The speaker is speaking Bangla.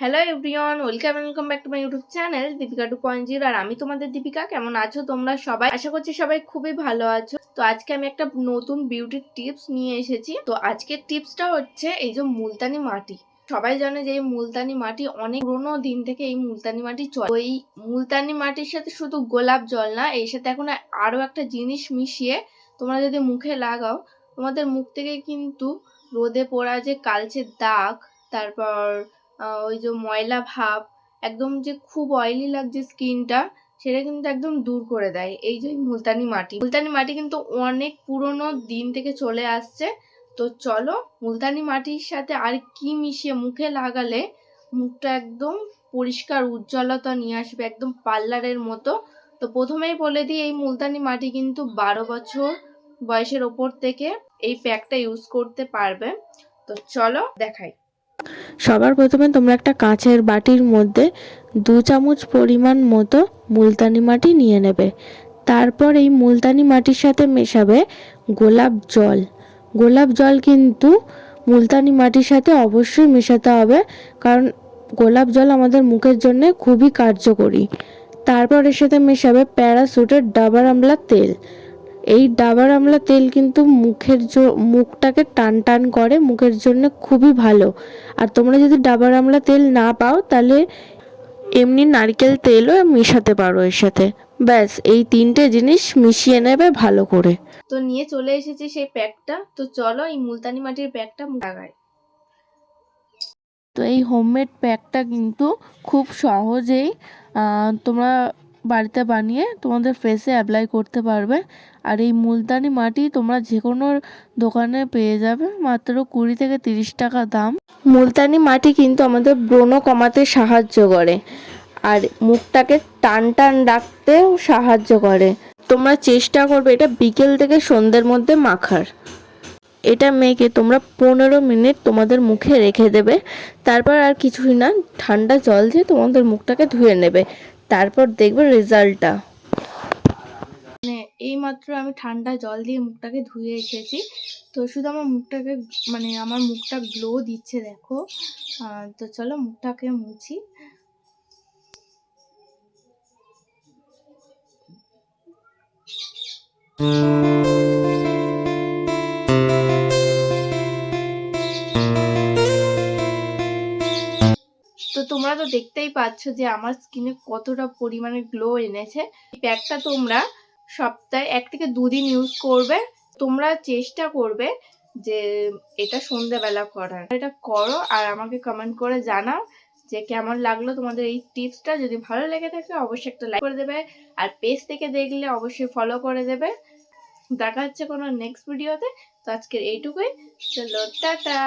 Hello everyone, welcome back to my YouTube channel Deepika 2.0। আর আমি তোমাদের দীপিকা। কেমন আছো তোমরা সবাই? আশা করছি সবাই খুবই ভালো আছো। তো আজকে আমি একটা নতুন বিউটি টিপস নিয়ে এসেছি। তো আজকের টিপসটা হচ্ছে এই যে মুলতানি মাটি। সবাই জানে যে এই মুলতানি মাটি অনেক পুরোনো দিন থেকে এই মুলতানি মাটি চলে। তো এই মুলতানি মাটির সাথে শুধু গোলাপ জল না, এর সাথে এখন আরো একটা জিনিস মিশিয়ে তোমরা যদি মুখে লাগাও, তোমাদের মুখ থেকে কিন্তু রোদে পোড়া যে কালচে দাগ, তারপর ওই যে ময়লা ভাব, একদম যে খুব অয়েলি লাগছে স্কিনটা, সেটা কিন্তু একদম দূর করে দেয় এই যে মুলতানি মাটি কিন্তু অনেক পুরনো দিন থেকে চলে আসছে। তো চলো মুলতানি মাটির সাথে আর কি মিশিয়ে মুখে লাগালে মুখটা একদম পরিষ্কার উজ্জ্বলতা নিয়ে আসবে, একদম পার্লারের মতো। তো প্রথমেই বলে দিই, এই মুলতানি মাটি কিন্তু 12 বছর বয়সের ওপর থেকে এই প্যাকটা ইউজ করতে পারবে। তো চলো দেখাই। সবার প্রথমে তোমরা একটা কাঁচের বাটির মধ্যে 2 চামচ পরিমাণ মতো মুলতানি মাটি নিয়ে নেবে। তারপর এই মুলতানি মাটির সাথে মেশাবে গোলাপ জল। গোলাপ জল কিন্তু মুলতানি মাটির সাথে অবশ্যই মেশাতে হবে, কারণ গোলাপ জল আমাদের মুখের জন্য খুবই কার্যকরী। তারপর এর সাথে মেশাবে প্যারাশুটের ডাবার আমলা তেল। এই ডাবার আমলা তেল কিন্তু মুখটাকে টান টান করে, মুখের জন্য খুবই ভালো। আর তোমরা যদি ডাবার আমলা তেল না পাও তাহলে এমনি নারকেল তেলও মেশাতে পারো এর সাথে। ব্যাস এই 3টে জিনিস মিশিয়ে নেবে ভালো করে। তো নিয়ে চলে এসেছি সেই প্যাকটা। তো চলো এই মুলতানি মাটির প্যাকটা লাগাই। তো এই হোমমেড প্যাকটা কিন্তু খুব সহজেই তোমরা বাড়িতে বানিয়ে তোমাদের ফেসে অ্যাপ্লাই করতে পারবে। আর এই মুলতানি মাটি তোমরা যে কোনো দোকানে পেয়ে যাবে, মাত্র 20 থেকে 30 টাকা দাম। মুলতানি মাটি কিন্তু আমাদের ব্রণ কমাতে সাহায্য করে আর মুখটাকে টান টান রাখতেও সাহায্য করে। তোমরা চেষ্টা করবে এটা বিকেল থেকে সন্ধ্যের মধ্যে মাখার। এটা মেখে তোমরা 15 মিনিট তোমাদের মুখে রেখে দেবে। তারপর আর কিছুই না, ঠান্ডা জল দিয়ে তোমাদের মুখটাকে ধুয়ে নেবে, তারপর দেখবে রেজাল্টটা। মানে এই মাত্র আমি ঠান্ডা জল দিয়ে মুখটাকে ধুয়ে এসেছি। তো শুধু আমার মুখটাকে, মানে আমার মুখটা গ্লো দিচ্ছে দেখো। তো চলো মুখটাকে মুছি। তো তোমরা তো দেখতেই পাচ্ছ যে আমার স্কিনে কতটা পরিমাণে গ্লো এনেছে। এই প্যাকটা তোমরা সপ্তাহে 1 থেকে 2 দিন ইউজ করবে। তোমরা চেষ্টা করবে যে এটা সন্ধ্যাবেলা করার। এটা করো আর আমাকে কমেন্ট করে জানাও যে কেমন লাগলো তোমাদের এই টিপসটা। যদি ভালো লেগে থাকে অবশ্যই একটা লাইক করে দেবে, আর পেজ থেকে দেখলে অবশ্যই ফলো করে দেবে। দেখা হচ্ছে কোনো নেক্সট ভিডিওতে। তো আজকের এইটুকুই, চলো টাটা।